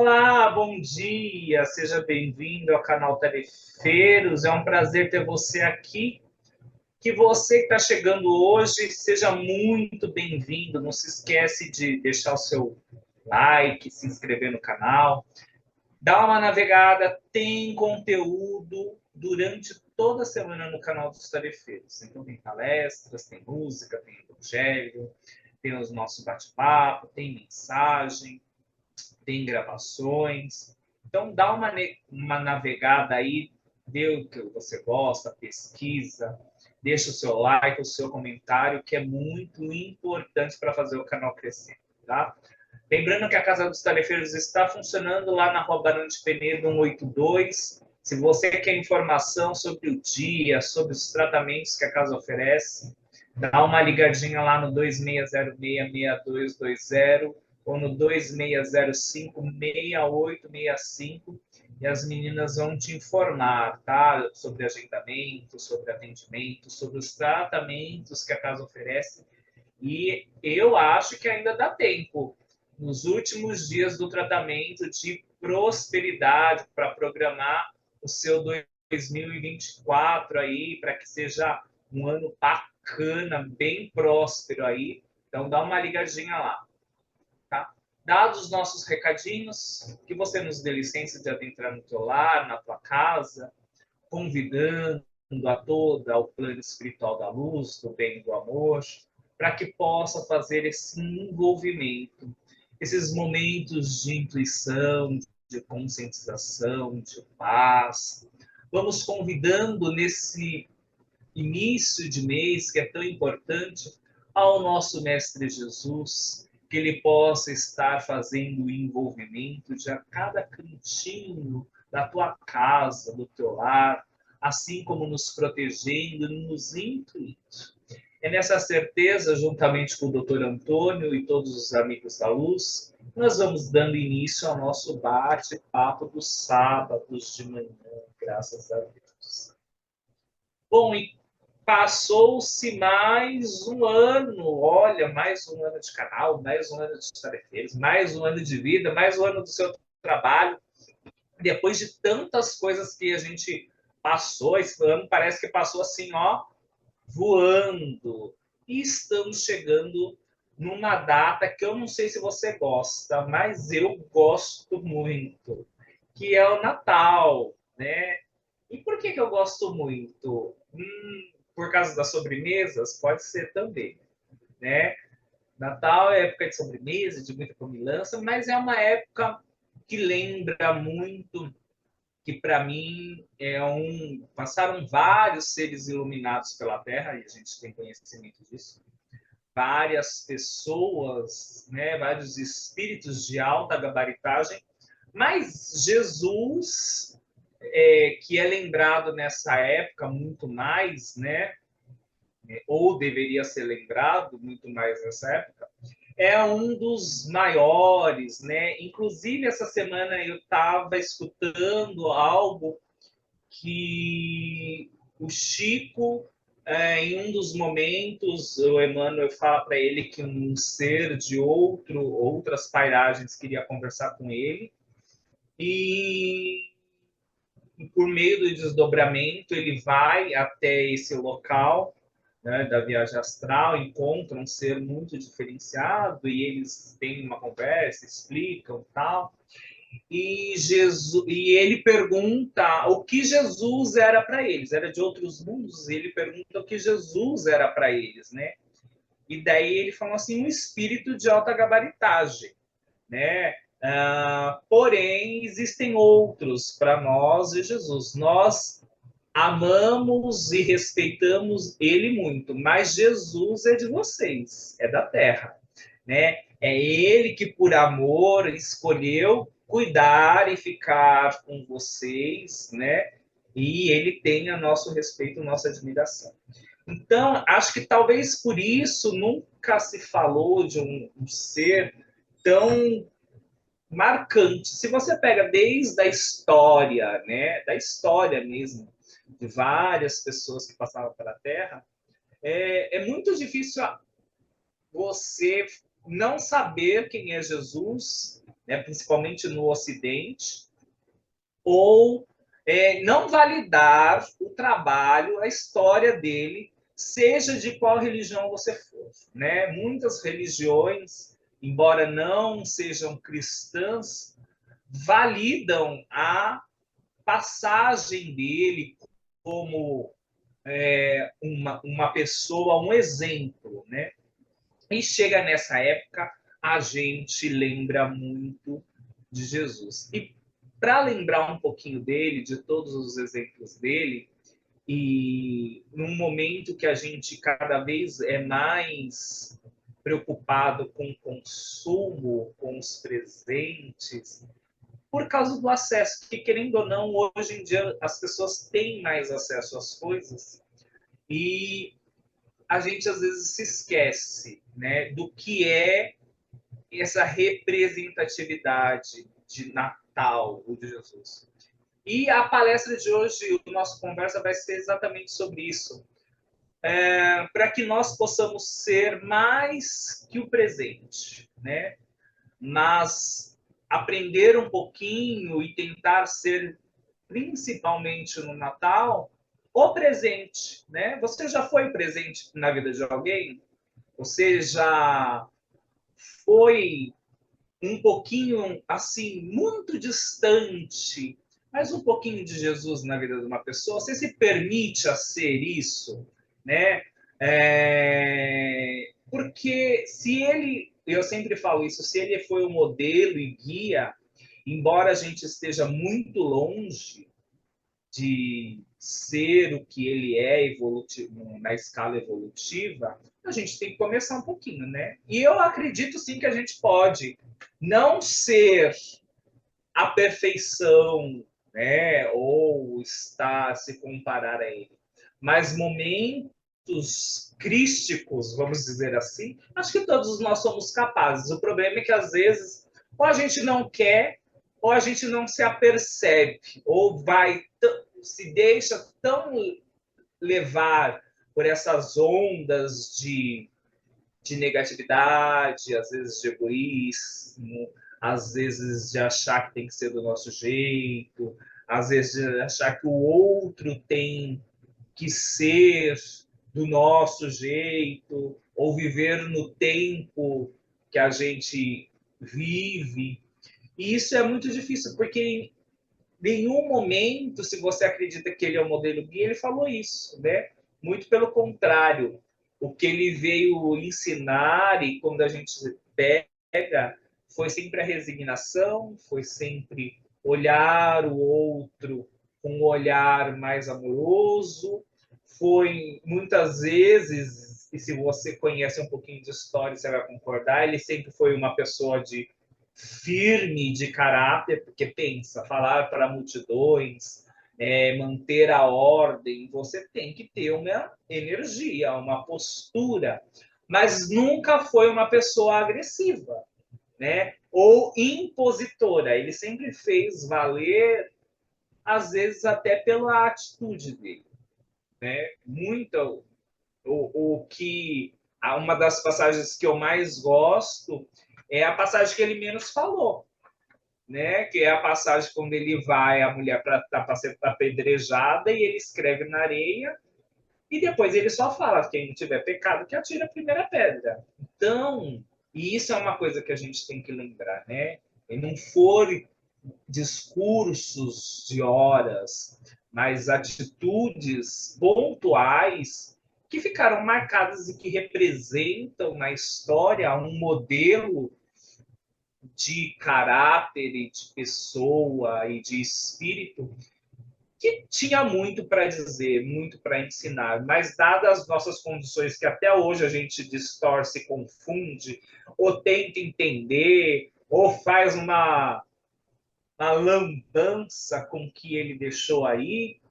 Olá, bom dia, seja bem-vindo ao canal Tarefeiros. É um prazer ter você aqui. Que você que está chegando hoje seja muito bem-vindo. Não se esquece de deixar o seu like, se inscrever no canal. Dá uma navegada, tem conteúdo durante toda a semana no canal dos Tarefeiros. Então tem palestras, tem música, tem evangelho, tem os nossos bate-papo, tem mensagem, tem gravações. Então, dá uma navegada aí, vê o que você gosta, pesquisa, deixa o seu like, o seu comentário, que é muito importante para fazer o canal crescer, tá? Lembrando que a Casa dos Tarefeiros está funcionando lá na Rua Barão de Penedo 182. Se você quer informação sobre o dia, sobre os tratamentos que a casa oferece, dá uma ligadinha lá no 2606-6220 ou no 2605-6865 e as meninas vão te informar, tá? Sobre agendamento, sobre atendimento, sobre os tratamentos que a casa oferece. E eu acho que ainda dá tempo, nos últimos dias do tratamento, de prosperidade, para programar o seu 2024 aí, para que seja um ano bacana, bem próspero aí. Então, dá uma ligadinha lá. Tá? Dados os nossos recadinhos, que você nos dê licença de adentrar no teu lar, na tua casa, convidando a toda ao plano espiritual da luz, do bem e do amor, para que possa fazer esse envolvimento, esses momentos de intuição, de conscientização, de paz. Vamos convidando nesse início de mês, que é tão importante, ao nosso Mestre Jesus, que ele possa estar fazendo o envolvimento de a cada cantinho da tua casa, do teu lar, assim como nos protegendo, nos intuindo. É nessa certeza, juntamente com o Dr. Antônio e todos os amigos da luz, nós vamos dando início ao nosso bate-papo dos sábados de manhã, graças a Deus. Bom, e passou-se mais um ano, olha, mais um ano de canal, mais um ano de tarefeiros, mais um ano de vida, mais um ano do seu trabalho. Depois de tantas coisas que a gente passou, esse ano parece que passou assim, ó, voando. E estamos chegando numa data que eu não sei se você gosta, mas eu gosto muito, que é o Natal, né? E por que eu gosto muito? Por causa das sobremesas? Pode ser também, né? Natal é época de sobremesa, de muita comilança, mas é uma época que lembra muito, que para mim passaram vários seres iluminados pela Terra, e a gente tem conhecimento disso, várias pessoas, né, vários espíritos de alta gabaritagem, mas Jesus, que é lembrado nessa época muito mais, né, ou deveria ser lembrado muito mais nessa época, é um dos maiores, né? Inclusive, essa semana eu estava escutando algo que o Chico, em um dos momentos, o Emmanuel fala para ele que um ser de outras pairagens queria conversar com ele, e por meio do desdobramento ele vai até esse local, né, da viagem astral, encontra um ser muito diferenciado e eles têm uma conversa, explicam tal. E ele pergunta o que Jesus era para eles. Era de outros mundos, e ele pergunta o que Jesus era para eles, né? E daí ele fala assim, um espírito de alta gabaritagem, né? Porém, existem outros para nós e Jesus. Nós amamos e respeitamos ele muito, mas Jesus é de vocês, é da terra, né? É ele que, por amor, escolheu cuidar e ficar com vocês, né? E ele tem a nosso respeito, nossa admiração. Então, acho que talvez por isso nunca se falou de um ser tão marcante. Se você pega desde a história, né, da história mesmo, de várias pessoas que passaram pela Terra, é muito difícil você não saber quem é Jesus, né, principalmente no Ocidente, ou não validar o trabalho, a história dele, seja de qual religião você for. Né? Muitas religiões, embora não sejam cristãs, validam a passagem dele como uma pessoa, um exemplo. Né? E chega nessa época, a gente lembra muito de Jesus. E para lembrar um pouquinho dele, de todos os exemplos dele, e num momento que a gente cada vez é mais preocupado com o consumo, com os presentes, por causa do acesso, que querendo ou não, hoje em dia as pessoas têm mais acesso às coisas e a gente às vezes se esquece, né, do que é essa representatividade de Natal, o de Jesus. E a palestra de hoje, a nossa conversa vai ser exatamente sobre isso. Para que nós possamos ser mais que o presente, né? Mas aprender um pouquinho e tentar ser, principalmente no Natal, o presente, né? Você já foi presente na vida de alguém? Você já foi um pouquinho, assim, muito distante, mas um pouquinho de Jesus na vida de uma pessoa? Você se permite a ser isso, né? Porque se ele, eu sempre falo isso, se ele foi o modelo e guia, embora a gente esteja muito longe de ser o que ele é evolutivo, na escala evolutiva, a gente tem que começar um pouquinho, né? E eu acredito sim que a gente pode não ser a perfeição, né? Ou estar se comparar a ele, mas momentos crísticos, vamos dizer assim, acho que todos nós somos capazes. O problema é que às vezes ou a gente não quer ou a gente não se apercebe ou vai se deixa tão levar por essas ondas de negatividade, às vezes de egoísmo, às vezes de achar que tem que ser do nosso jeito, às vezes de achar que o outro tem que ser do nosso jeito, ou viver no tempo que a gente vive. E isso é muito difícil, porque em nenhum momento, se você acredita que ele é o modelo guia, ele falou isso, né? Muito pelo contrário. O que ele veio ensinar, e quando a gente pega, foi sempre a resignação, foi sempre olhar o outro com um olhar mais amoroso, foi muitas vezes, e se você conhece um pouquinho de história, você vai concordar, ele sempre foi uma pessoa de firme de caráter, porque pensa, falar para multidões, manter a ordem, você tem que ter uma energia, uma postura, mas nunca foi uma pessoa agressiva, né? Ou impositora. Ele sempre fez valer, às vezes até pela atitude dele, né? Muito o que uma das passagens que eu mais gosto é a passagem que ele menos falou, né? Que é a passagem quando ele vai, a mulher para ser apedrejada e ele escreve na areia e depois ele só fala: quem não tiver pecado que atire a primeira pedra. Então, e isso é uma coisa que a gente tem que lembrar, né? E não for discursos de horas, mas atitudes pontuais que ficaram marcadas e que representam na história um modelo de caráter e de pessoa e de espírito que tinha muito para dizer, muito para ensinar, mas dadas as nossas condições que até hoje a gente distorce, confunde, ou tenta entender, ou faz uma lambança com o que ele deixou aí,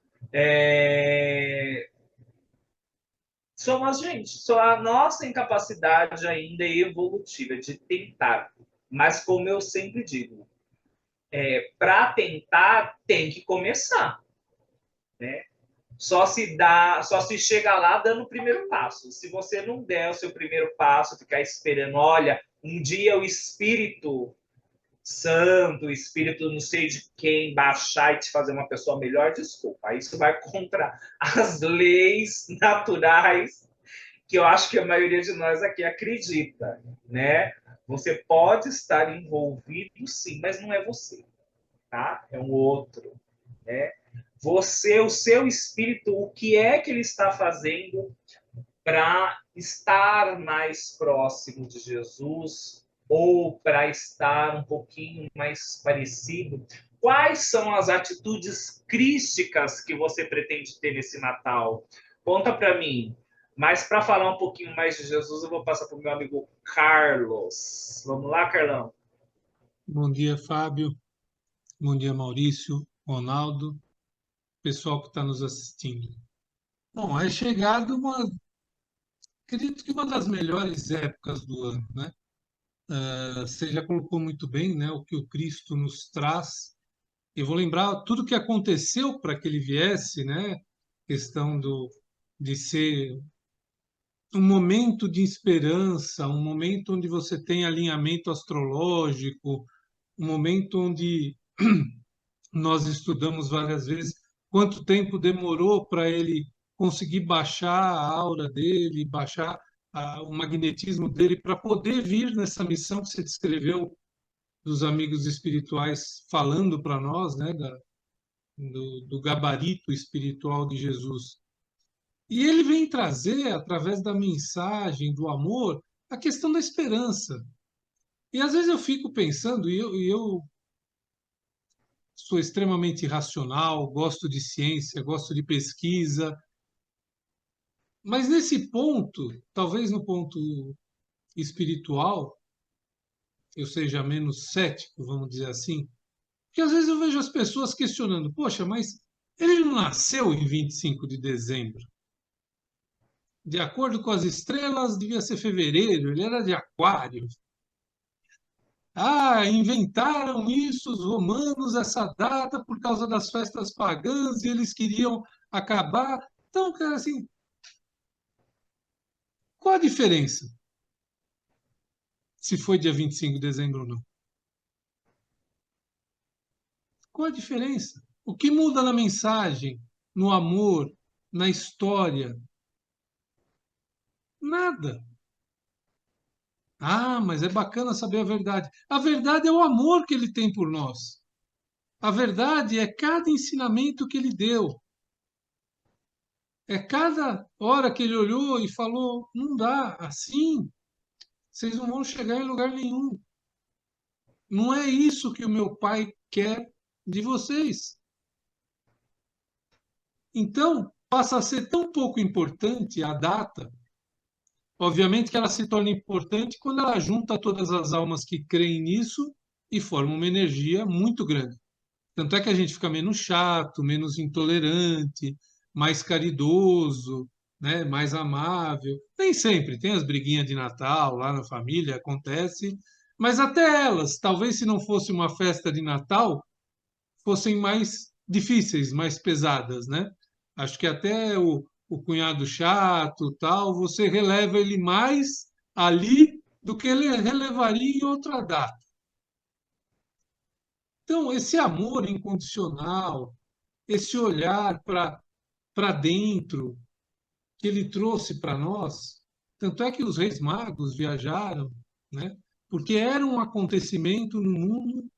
somos a gente, só a nossa incapacidade ainda é evolutiva de tentar. Mas como eu sempre digo, para tentar tem que começar, né? Só se chega lá dando o primeiro passo. Se você não der o seu primeiro passo, ficar esperando, olha, Um dia o Espírito Santo, o Espírito não sei de quem baixar e te fazer uma pessoa melhor, desculpa. Isso vai contra as leis naturais que eu acho que a maioria de nós aqui acredita, né? Você pode estar envolvido, sim, mas não é você, tá? É um outro, né? Você, o seu espírito, o que é que ele está fazendo para estar mais próximo de Jesus ou para estar um pouquinho mais parecido? Quais são as atitudes crísticas que você pretende ter nesse Natal? Conta para mim. Mas para falar um pouquinho mais de Jesus, eu vou passar para o meu amigo Carlos. Vamos lá, Carlão? Bom dia, Fábio. Bom dia, Maurício, Ronaldo, pessoal que está nos assistindo. Bom, é chegado acredito que uma das melhores épocas do ano, né? Você já colocou muito bem, né, o que o Cristo nos traz. Eu vou lembrar tudo o que aconteceu para que ele viesse, né? Questão de ser um momento de esperança, um momento onde você tem alinhamento astrológico, um momento onde nós estudamos várias vezes quanto tempo demorou para ele conseguir baixar a aura dele, baixar o magnetismo dele, para poder vir nessa missão que você descreveu dos amigos espirituais falando para nós, né, do gabarito espiritual de Jesus. E ele vem trazer, através da mensagem, do amor, a questão da esperança. E às vezes eu fico pensando, e eu sou extremamente racional, gosto de ciência, gosto de pesquisa, mas nesse ponto, talvez no ponto espiritual, eu seja menos cético, vamos dizer assim, porque às vezes eu vejo as pessoas questionando: poxa, mas ele não nasceu em 25 de dezembro. De acordo com as estrelas, devia ser fevereiro, ele era de Aquário. Ah, inventaram isso os romanos, essa data, por causa das festas pagãs, e eles queriam acabar. Então, cara, assim, qual a diferença se foi dia 25 de dezembro ou não? Qual a diferença? O que muda na mensagem, no amor, na história? Nada. Ah, mas é bacana saber a verdade. A verdade é o amor que ele tem por nós. A verdade é cada ensinamento que ele deu. É cada hora que ele olhou e falou: não dá, assim vocês não vão chegar em lugar nenhum. Não é isso que o meu pai quer de vocês. Então, passa a ser tão pouco importante a data. Obviamente que ela se torna importante quando ela junta todas as almas que creem nisso e forma uma energia muito grande. Tanto é que a gente fica menos chato, menos intolerante, mais caridoso, né, mais amável. Nem sempre tem as briguinhas de Natal lá na família, acontece, mas até elas, talvez se não fosse uma festa de Natal, fossem mais difíceis, mais pesadas, né? Acho que até o cunhado chato, tal, você releva ele mais ali do que ele relevaria em outra data. Então, esse amor incondicional, esse olhar para dentro que ele trouxe para nós, tanto é que os reis magos viajaram, né? Porque era um acontecimento no mundo.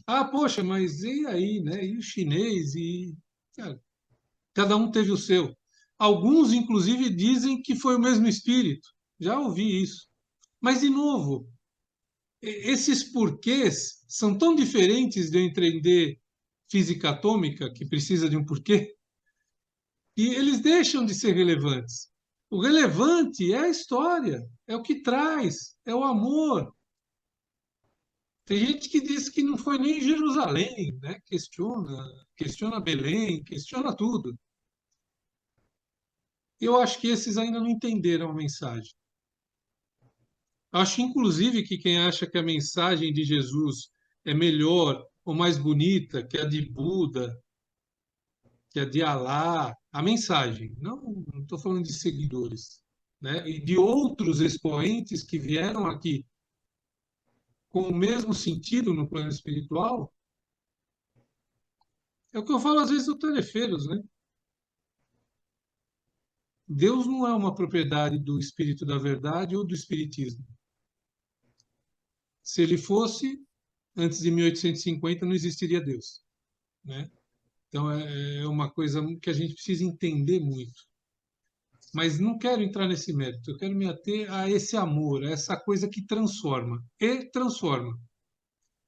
Ah, poxa, mas e aí, né? E o chinês e cara, cada um teve o seu. Alguns, inclusive, dizem que foi o mesmo espírito. Já ouvi isso. Mas, de novo, esses porquês são tão diferentes de eu entender física atômica, que precisa de um porquê, e eles deixam de ser relevantes. O relevante é a história, é o que traz, é o amor. Tem gente que diz que não foi nem Jerusalém, né? Questiona Belém, questiona tudo. Eu acho que esses ainda não entenderam a mensagem. Acho, inclusive, que quem acha que a mensagem de Jesus é melhor ou mais bonita que a de Buda, que a de Alá, a mensagem, não estou falando de seguidores, né? E de outros expoentes que vieram aqui com o mesmo sentido no plano espiritual, é o que eu falo às vezes do Telefeiros, né? Deus não é uma propriedade do Espírito da Verdade ou do Espiritismo. Se ele fosse, antes de 1850 não existiria Deus, né? Então é uma coisa que a gente precisa entender muito. Mas não quero entrar nesse mérito, eu quero me ater a esse amor, a essa coisa que transforma e transforma.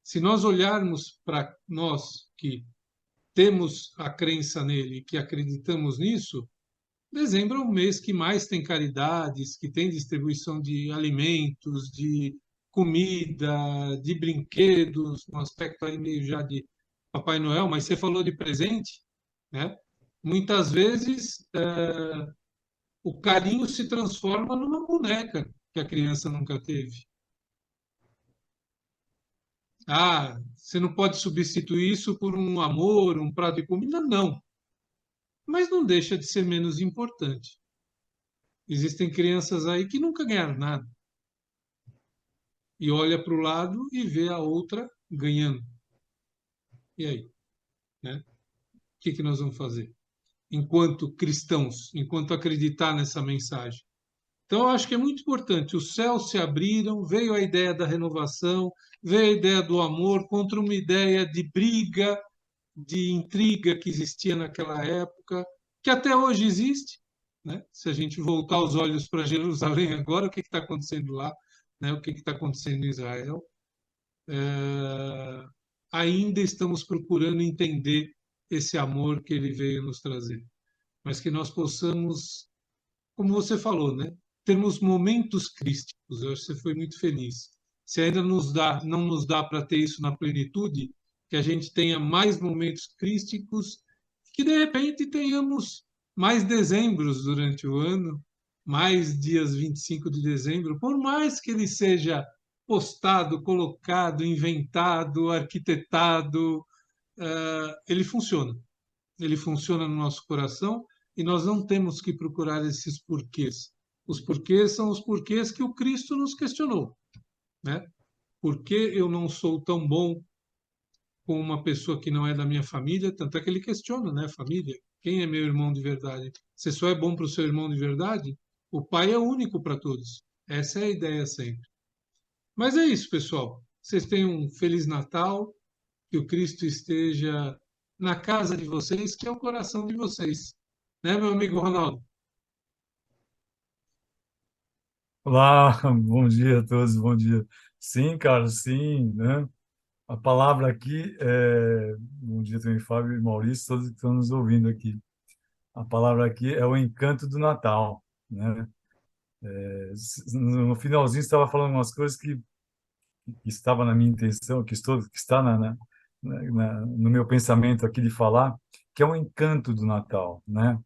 Se nós olharmos para nós que temos a crença nele, que acreditamos nisso, dezembro é o mês que mais tem caridades, que tem distribuição de alimentos, de comida, de brinquedos, um aspecto aí meio já de Papai Noel, mas você falou de presente, né? Muitas vezes o carinho se transforma numa boneca que a criança nunca teve. Ah, você não pode substituir isso por um amor, um prato de comida? Não. Mas não deixa de ser menos importante. Existem crianças aí que nunca ganharam nada. E olha para o lado e vê a outra ganhando. E aí? Né? O que nós vamos fazer? Enquanto cristãos, enquanto acreditar nessa mensagem. Então, eu acho que é muito importante. Os céus se abriram, veio a ideia da renovação, veio a ideia do amor contra uma ideia de briga, de intriga que existia naquela época, que até hoje existe. Né? Se a gente voltar os olhos para Jerusalém agora, o que está acontecendo lá? Né? O que está acontecendo em Israel? Ainda estamos procurando entender esse amor que ele veio nos trazer. Mas que nós possamos, como você falou, né? Termos momentos crísticos. Eu acho que você foi muito feliz. Se ainda não nos dá para ter isso na plenitude, que a gente tenha mais momentos crísticos, que de repente tenhamos mais dezembros durante o ano, mais dias 25 de dezembro, por mais que ele seja postado, colocado, inventado, arquitetado, ele funciona. Ele funciona no nosso coração e nós não temos que procurar esses porquês. Os porquês são os porquês que o Cristo nos questionou, né? Por que eu não sou tão bom com uma pessoa que não é da minha família? Tanto é que ele questiona, né? Família, quem é meu irmão de verdade? Você só é bom para o seu irmão de verdade? O Pai é único para todos. Essa é a ideia sempre. Mas é isso, pessoal. Vocês tenham um Feliz Natal, que o Cristo esteja na casa de vocês, que é o coração de vocês. Né, meu amigo Ronaldo? Olá, bom dia a todos, bom dia. Sim, cara, sim, né? A palavra aqui é... Bom dia também, Fábio e Maurício, todos que estão nos ouvindo aqui. A palavra aqui é o encanto do Natal, né? No finalzinho estava falando umas coisas que estava na minha intenção, que está no meu pensamento aqui de falar, que é o encanto do Natal, né?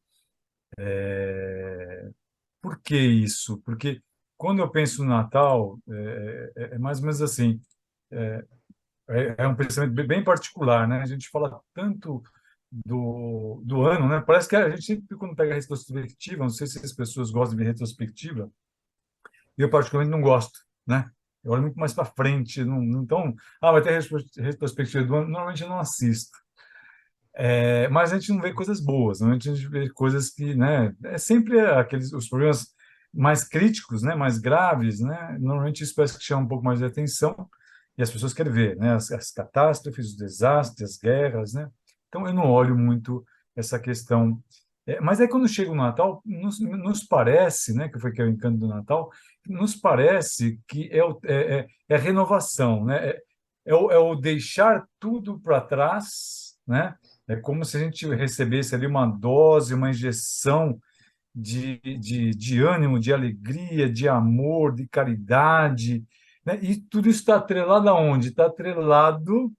Por que isso? Porque quando eu penso no Natal, é mais ou menos assim. É um pensamento bem particular, né? A gente fala tanto do ano, né? Parece que a gente sempre, quando pega a retrospectiva, não sei se as pessoas gostam de ver retrospectiva, eu particularmente não gosto, né? Eu olho muito mais para frente, então, vai ter retrospectiva do ano, normalmente eu não assisto. Mas a gente não vê coisas boas, normalmente a gente vê coisas que, né? É sempre os problemas mais críticos, né? Mais graves, né? Normalmente isso parece que chama um pouco mais de atenção e as pessoas querem ver, né? As catástrofes, os desastres, as guerras, né? Então eu não olho muito essa questão. Mas aí quando chega o Natal, nos parece, né? Que foi que é o encanto do Natal, nos parece que é a renovação, né? É o deixar tudo para trás, né? É como se a gente recebesse ali uma dose, uma injeção de ânimo, de alegria, de amor, de caridade, né? E tudo isso está atrelado aonde? Está atrelado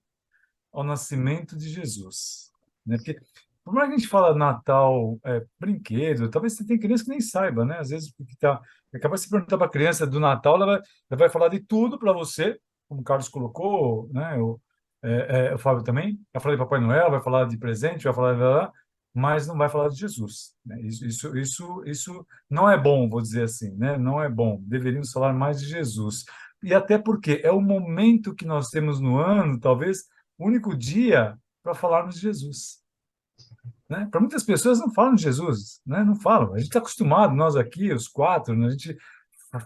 ao nascimento de Jesus, né? Porque por mais que a gente fala Natal, brinquedo, talvez você tenha criança que nem saiba, né? Às vezes porque é capaz de se perguntar para a criança do Natal, ela vai falar de tudo para você, como o Carlos colocou, né? O Fábio também vai falar de Papai Noel, vai falar de presente, vai falar mas não vai falar de Jesus, né? Isso não é bom, vou dizer assim, né? Não é bom. Deveríamos falar mais de Jesus. E até porque é o momento que nós temos no ano, talvez, o único dia para falarmos de Jesus, né? Para muitas pessoas não falam de Jesus, né? Não falam. A gente está acostumado, nós aqui, os quatro, né? A gente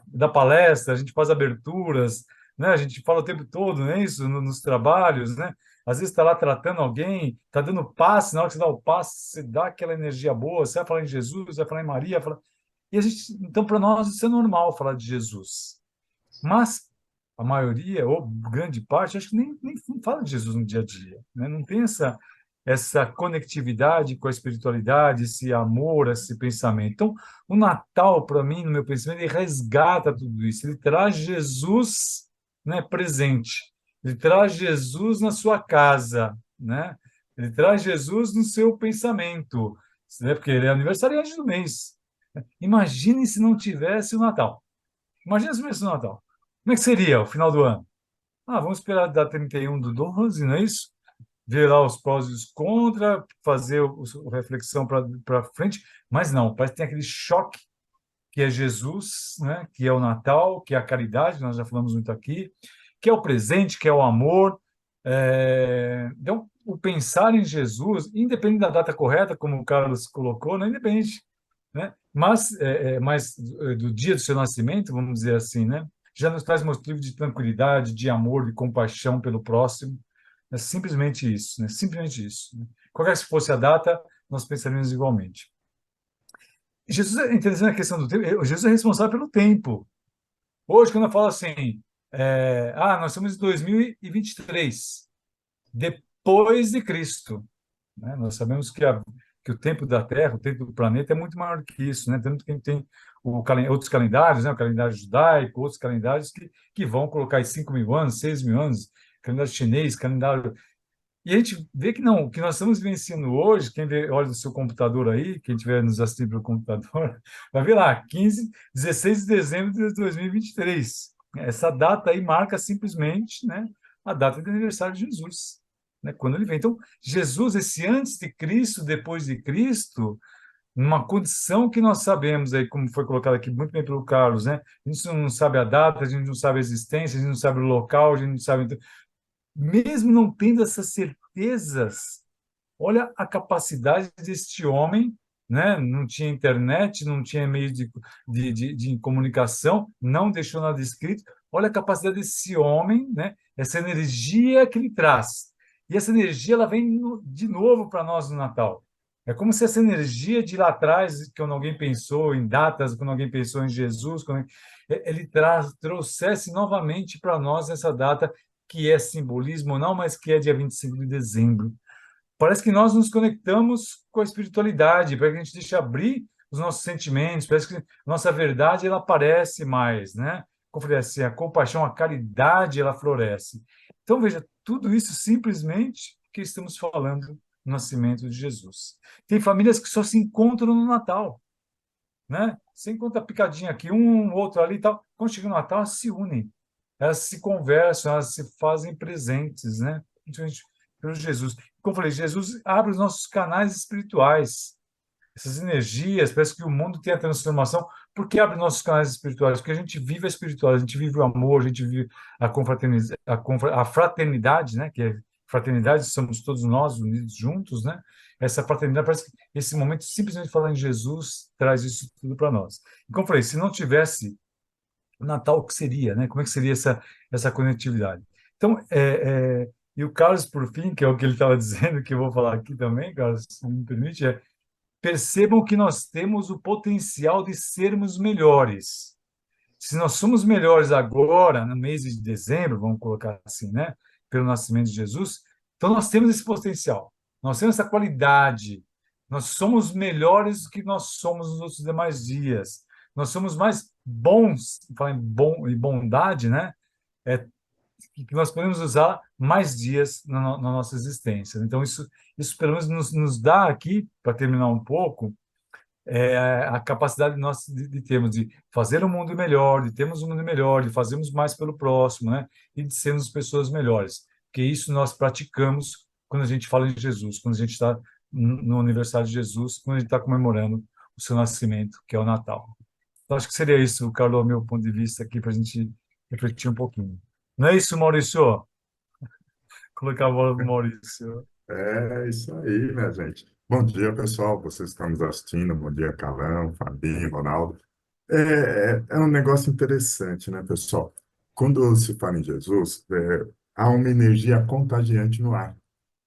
dá palestra, a gente faz aberturas, né? A gente fala o tempo todo, né? Isso nos trabalhos, né? Às vezes está lá tratando alguém, está dando passe, na hora que você dá o passe, você dá aquela energia boa, você vai falar em Jesus, vai falar em Maria, e a gente, então para nós isso é normal falar de Jesus. Mas a maioria, ou grande parte, acho que nem fala de Jesus no dia a dia, né? Não tem essa conectividade com a espiritualidade, esse amor, esse pensamento. Então, o Natal, para mim, no meu pensamento, ele resgata tudo isso. Ele traz Jesus, né, presente. Ele traz Jesus na sua casa, né? Ele traz Jesus no seu pensamento, né? Porque ele é aniversariante do mês. Imagine se não tivesse o Natal. Imagina se não tivesse o Natal. Como é que seria o final do ano? Ah, vamos esperar da 31 do 12, não é isso? Ver lá os prós e os contras, fazer a reflexão para frente, mas não, parece que tem aquele choque que é Jesus, né? Que é o Natal, que é a caridade, nós já falamos muito aqui, que é o presente, que é o amor. Então, o pensar em Jesus, independente da data correta, como o Carlos colocou, não é independente, né? Mas do dia do seu nascimento, vamos dizer assim, né? Já nos traz motivo de tranquilidade, de amor, de compaixão pelo próximo. É simplesmente isso, né? Simplesmente isso, né? Qualquer que fosse a data, nós pensaríamos igualmente. Jesus é interessante a questão do tempo. Jesus é responsável pelo tempo. Hoje, quando eu falo assim, nós estamos em 2023, depois de Cristo, né? Nós sabemos que o tempo da Terra, o tempo do planeta é muito maior que isso, né? Tanto que a gente tem outros calendários, né? O calendário judaico, outros calendários que vão colocar aí 5.000 anos, 6.000 anos, calendário chinês, calendário. E a gente vê que não, o que nós estamos vivenciando hoje, quem vê, olha no seu computador aí, quem estiver nos assistindo pelo computador, vai ver lá, 16 de dezembro de 2023. Essa data aí marca simplesmente, né, a data de aniversário de Jesus, né, quando ele vem. Então, Jesus, esse antes de Cristo, depois de Cristo, numa condição que nós sabemos aí, como foi colocado aqui muito bem pelo Carlos, né? A gente não sabe a data, a gente não sabe a existência, a gente não sabe o local, a gente não sabe. Mesmo não tendo essas certezas, olha a capacidade deste homem, né? Não tinha internet, não tinha meio de comunicação, não deixou nada escrito. Olha a capacidade desse homem, né? Essa energia que ele traz. E essa energia ela vem de novo para nós no Natal. É como se essa energia de lá atrás, quando alguém pensou em datas, quando alguém pensou em Jesus, ele trouxesse novamente para nós essa data que é simbolismo ou não, mas que é dia 25 de dezembro. Parece que nós nos conectamos com a espiritualidade, para que a gente deixe abrir os nossos sentimentos, parece que nossa verdade ela aparece mais, né? Como eu falei assim, a compaixão, a caridade, ela floresce. Então, veja, tudo isso simplesmente que estamos falando do nascimento de Jesus. Tem famílias que só se encontram no Natal, né? Você encontra picadinha aqui, um outro ali e tal. Quando chega no Natal, elas se unem, elas se conversam, elas se fazem presentes, né? Principalmente pelo Jesus. Como eu falei, Jesus abre os nossos canais espirituais, essas energias, parece que o mundo tem a transformação. Por que abre nossos canais espirituais? Porque a gente vive a espiritualidade, a gente vive o amor, a gente vive a fraternidade, né? Que é fraternidade, somos todos nós unidos juntos, né? Essa fraternidade, parece que esse momento, simplesmente falar em Jesus, traz isso tudo para nós. E como eu falei, se não tivesse o Natal, o que seria, né? Como é que seria essa conectividade? Então, e o Carlos, por fim, que é o que ele estava dizendo, que eu vou falar aqui também, Carlos, se me permite, percebam que nós temos o potencial de sermos melhores. Se nós somos melhores agora, no mês de dezembro, vamos colocar assim, né? Pelo nascimento de Jesus, então nós temos esse potencial, nós temos essa qualidade, nós somos melhores do que nós somos nos outros demais dias, nós somos mais bons, falar em bom e bondade, né? É, que nós podemos usar mais dias na nossa existência. Então, isso pelo menos nos dá aqui, para terminar um pouco, a capacidade nossa de termos de fazer um mundo melhor, de termos um mundo melhor, de fazermos mais pelo próximo, né? E de sermos pessoas melhores. Porque isso nós praticamos quando a gente fala em Jesus, quando a gente está no aniversário de Jesus, quando a gente está comemorando o seu nascimento, que é o Natal. Então, acho que seria isso, Carlos, meu ponto de vista aqui, para a gente refletir um pouquinho. Não é isso, Maurício? Colocar a bola para o Maurício. É isso aí, minha gente. Bom dia, pessoal. Vocês que estão nos assistindo. Bom dia, Calão, Fabinho, Ronaldo. É um negócio interessante, né, pessoal? Quando se fala em Jesus, há uma energia contagiante no ar,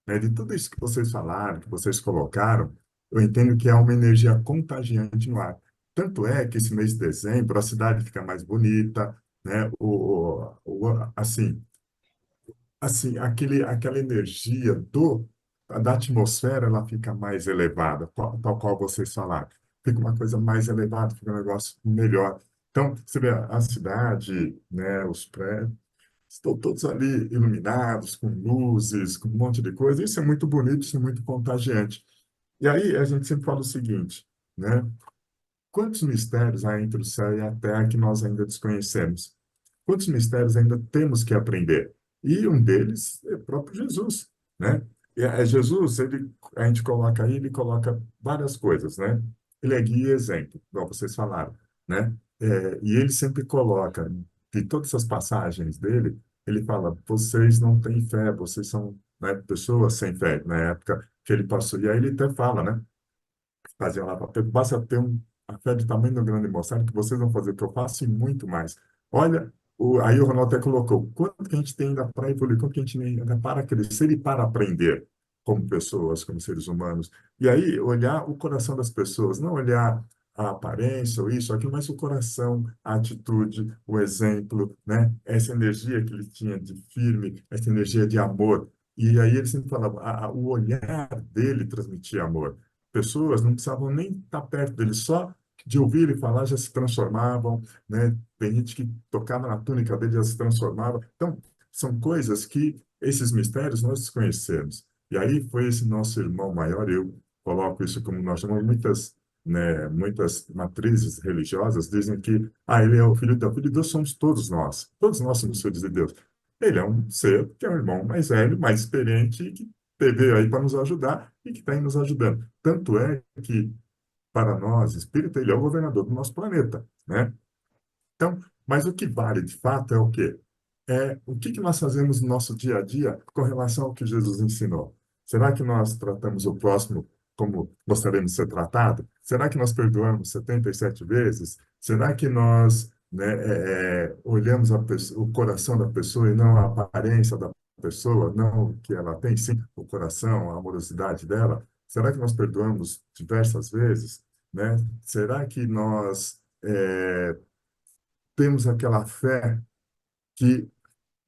né? De tudo isso que vocês falaram, que vocês colocaram, eu entendo que há uma energia contagiante no ar. Tanto é que esse mês de dezembro a cidade fica mais bonita, né? Assim, aquela energia da atmosfera, ela fica mais elevada, tal qual vocês falaram. Fica uma coisa mais elevada, fica um negócio melhor. Então, você vê a cidade, né, os prédios, estão todos ali iluminados, com luzes, com um monte de coisa. Isso é muito bonito, isso é muito contagiante. E aí a gente sempre fala o seguinte, né? Quantos mistérios há entre o céu e a terra que nós ainda desconhecemos? Quantos mistérios ainda temos que aprender? E um deles é o próprio Jesus, né? Jesus, a gente coloca aí, ele coloca várias coisas, né? Ele é guia e exemplo, igual vocês falaram, né? E ele sempre coloca, de todas as passagens dele, ele fala, vocês não têm fé, vocês são, né, pessoas sem fé, na época que ele passou. E aí ele até fala, né? Fazia lá, basta ter a fé de tamanho grande mostrar que vocês vão fazer o que eu faço e muito mais. Olha, aí o Ronaldo até colocou, quanto que a gente tem ainda para evoluir, quanto que a gente tem ainda para crescer e para aprender como pessoas, como seres humanos. E aí olhar o coração das pessoas, não olhar a aparência ou isso, aquilo, mas o coração, a atitude, o exemplo, né? Essa energia que ele tinha de firme, essa energia de amor. E aí ele sempre falava, o olhar dele transmitia amor. Pessoas não precisavam nem estar perto dele, só de ouvir ele falar já se transformavam, né? Tem gente que tocava na túnica dele já se transformava. Então, são coisas que esses mistérios nós desconhecemos. E aí foi esse nosso irmão maior, eu coloco isso como nós chamamos muitas, né, muitas matrizes religiosas dizem que ele é o filho de Deus. O filho de Deus somos todos nós somos filhos de Deus. Ele é um ser que é um irmão mais velho, mais experiente, que veio aí para nos ajudar e que está aí nos ajudando. Tanto é que, para nós, espírita, ele é o governador do nosso planeta, né? Então, mas o que vale de fato é o quê? É o que nós fazemos no nosso dia a dia com relação ao que Jesus ensinou. Será que nós tratamos o próximo como gostaríamos de ser tratado? Será que nós perdoamos 77 vezes? Será que nós, né, olhamos o coração da pessoa e não a aparência da pessoa, não o que ela tem, sim o coração, a amorosidade dela? Será que nós perdoamos diversas vezes? Né? Será que nós temos aquela fé que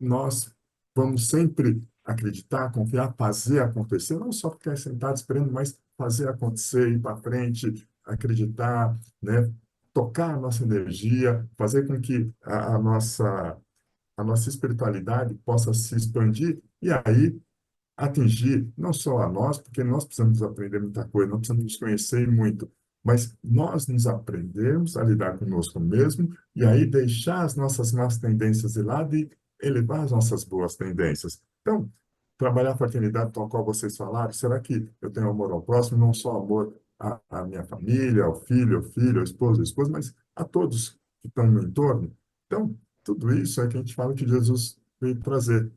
nós vamos sempre acreditar, confiar, fazer acontecer, não só ficar sentado esperando, mas fazer acontecer, ir para frente, acreditar, né? Tocar a nossa energia, fazer com que a nossa espiritualidade possa se expandir e aí atingir não só a nós, porque nós precisamos aprender muita coisa, nós precisamos nos conhecer muito, mas nós nos aprendemos a lidar conosco mesmo e aí deixar as nossas más tendências de lado e elevar as nossas boas tendências. Então, trabalhar a fraternidade, tal qual vocês falaram, será que eu tenho amor ao próximo, não só amor à minha família, ao filho, ao esposo, à esposa, mas a todos que estão no entorno? Então, tudo isso é que a gente fala que Jesus veio trazer.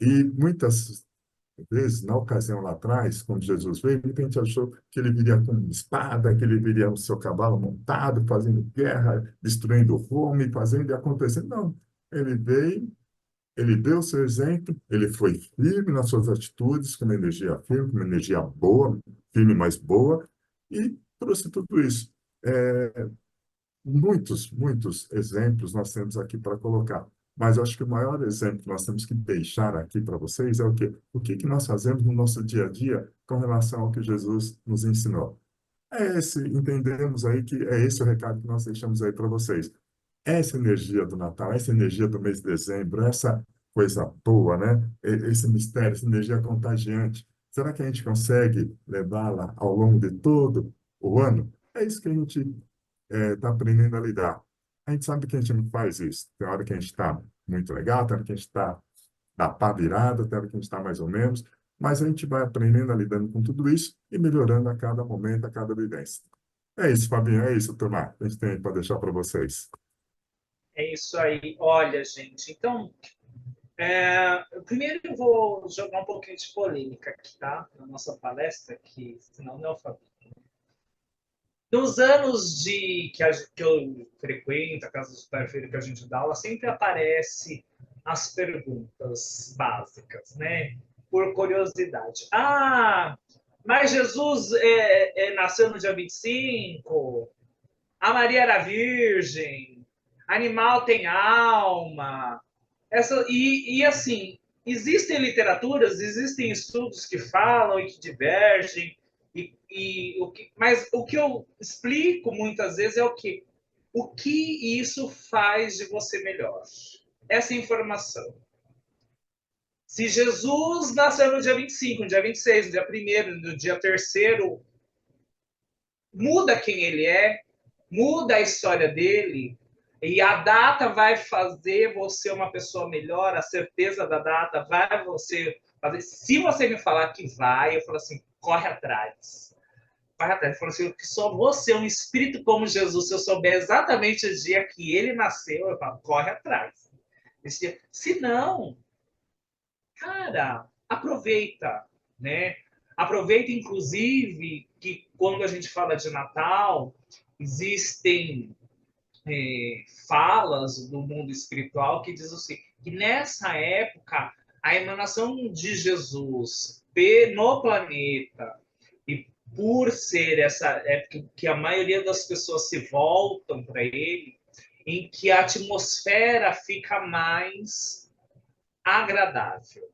E muitas vezes, na ocasião lá atrás, quando Jesus veio, muita gente achou que ele viria com uma espada, que ele viria no seu cavalo montado, fazendo guerra, destruindo Roma e fazendo e acontecendo. Não, ele veio, ele deu o seu exemplo, ele foi firme nas suas atitudes, com uma energia firme, com uma energia boa, firme, mas boa, e trouxe tudo isso. Muitos, muitos exemplos nós temos aqui para colocar. Mas eu acho que o maior exemplo que nós temos que deixar aqui para vocês é o quê? O que nós fazemos no nosso dia a dia com relação ao que Jesus nos ensinou. Entendemos aí que é esse o recado que nós deixamos aí para vocês. Essa energia do Natal, essa energia do mês de dezembro, essa coisa boa, né? Esse mistério, essa energia contagiante. Será que a gente consegue levá-la ao longo de todo o ano? É isso que a gente está aprendendo a lidar. A gente sabe que a gente não faz isso. Tem hora que a gente está muito legal, tem hora que a gente está da pá virada, tem hora que a gente está mais ou menos, mas a gente vai aprendendo a lidando com tudo isso e melhorando a cada momento, a cada vivência. É isso, Fabinho, é isso, turma. A gente tem para deixar para vocês. É isso aí. Olha, gente, então, primeiro eu vou jogar um pouquinho de polêmica aqui, tá? Na nossa palestra, que senão não é o Fabinho. Nos anos que eu frequento, a casa do Pai que a gente dá aula, sempre aparece as perguntas básicas, né? Por curiosidade. Ah, mas Jesus nasceu no dia 25? A Maria era virgem? Animal tem alma? Assim, existem literaturas, existem estudos que falam e que divergem, mas o que eu explico muitas vezes é o que isso faz de você melhor. Essa informação. Se Jesus nasceu no dia 25, no dia 26, no dia 1º, no dia 3º, muda quem ele é, muda a história dele, e a data vai fazer você uma pessoa melhor, a certeza da data vai você fazer. Se você me falar que vai, eu falo assim, corre atrás. Corre atrás. Eu falo assim, que só você, um espírito como Jesus, se eu souber exatamente o dia que ele nasceu, eu falo, corre atrás. Se não, cara, aproveita, né? Aproveita, inclusive, que quando a gente fala de Natal, existem falas do mundo espiritual que diz assim, que nessa época a emanação de Jesus no planeta e por ser essa época que a maioria das pessoas se voltam para ele, em que a atmosfera fica mais agradável,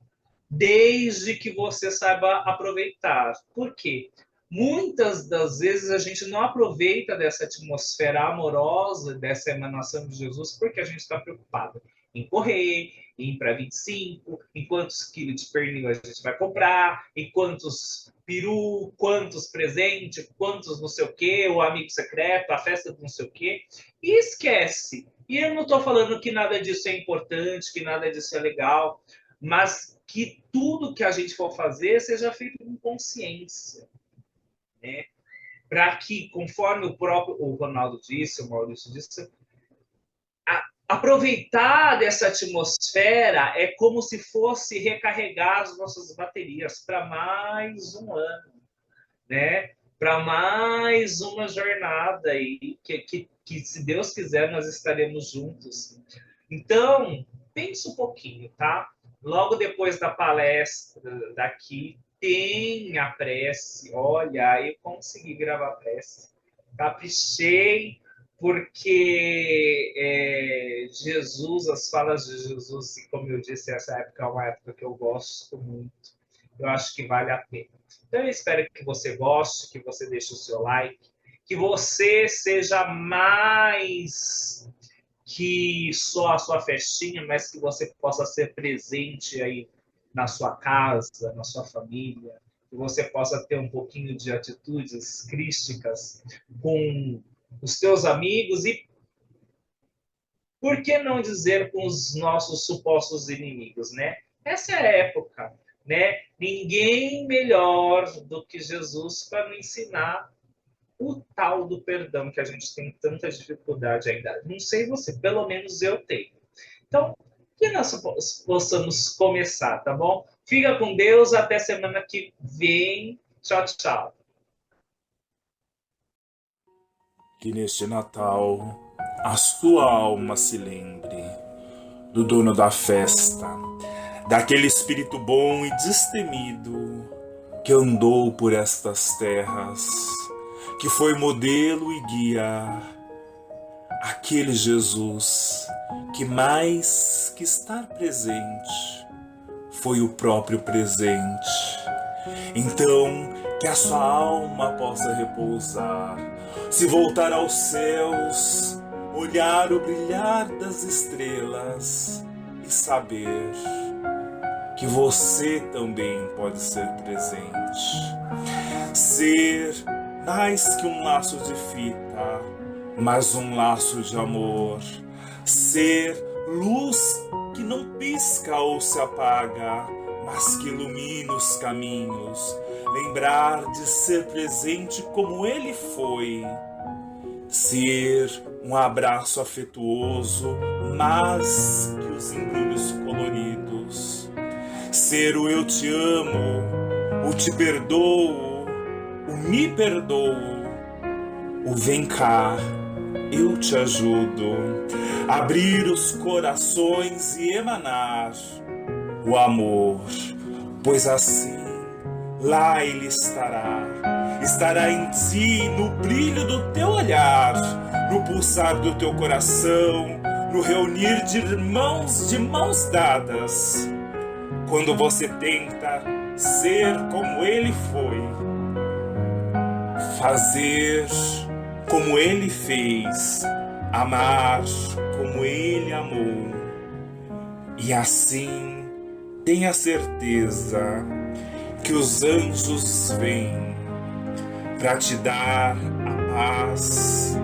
desde que você saiba aproveitar. Por quê? Muitas das vezes a gente não aproveita dessa atmosfera amorosa, dessa emanação de Jesus, porque a gente está preocupado em correr, em ir para 25, em quantos quilos de pernil a gente vai comprar, em quantos peru, quantos presentes, quantos não sei o quê, o amigo secreto, a festa do não sei o quê, e esquece. E eu não estou falando que nada disso é importante, que nada disso é legal, mas que tudo que a gente for fazer seja feito com consciência, né? Para que, conforme o Ronaldo disse, o Maurício disse, aproveitar dessa atmosfera é como se fosse recarregar as nossas baterias para mais um ano, né? Para mais uma jornada aí, que, se Deus quiser, nós estaremos juntos. Então, pense um pouquinho, tá? Logo depois da palestra daqui, tem a prece. Olha, eu consegui gravar a prece. Caprichei, porque Jesus, as falas de Jesus, e como eu disse, essa época é uma época que eu gosto muito. Eu acho que vale a pena. Então, eu espero que você goste, que você deixe o seu like, que você seja mais que só a sua festinha, mas que você possa ser presente aí na sua casa, na sua família, que você possa ter um pouquinho de atitudes crísticas com os teus amigos e, por que não dizer, com os nossos supostos inimigos, né? Essa é a época, né? Ninguém melhor do que Jesus para nos ensinar o tal do perdão que a gente tem tanta dificuldade ainda. Não sei você, pelo menos eu tenho. Então, que nós possamos começar, tá bom? Fica com Deus, até semana que vem. Tchau, tchau. Que neste Natal a sua alma se lembre do dono da festa, daquele espírito bom e destemido que andou por estas terras, que foi modelo e guia, aquele Jesus que mais que estar presente, foi o próprio presente. Então, que a sua alma possa repousar, se voltar aos céus, olhar o brilhar das estrelas e saber que você também pode ser presente. Ser mais que um laço de fita, mas um laço de amor. Ser luz que não pisca ou se apaga, mas que ilumina os caminhos. Lembrar de ser presente como ele foi. Ser um abraço afetuoso, mas que os embrulhos coloridos. Ser o eu te amo, o te perdoo, o me perdoo, o vem cá, eu te ajudo. Abrir os corações e emanar o amor, pois assim lá ele estará em ti, no brilho do teu olhar, no pulsar do teu coração, no reunir de irmãos de mãos dadas. Quando você tenta ser como ele foi, fazer como ele fez, amar como ele amou, e assim tenha certeza que os anjos vêm para te dar a paz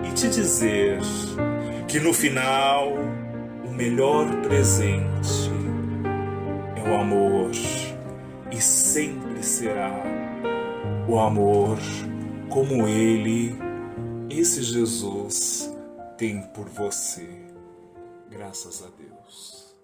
e te dizer que no final o melhor presente é o amor, e sempre será o amor como ele, esse Jesus, tem por você. Graças a Deus.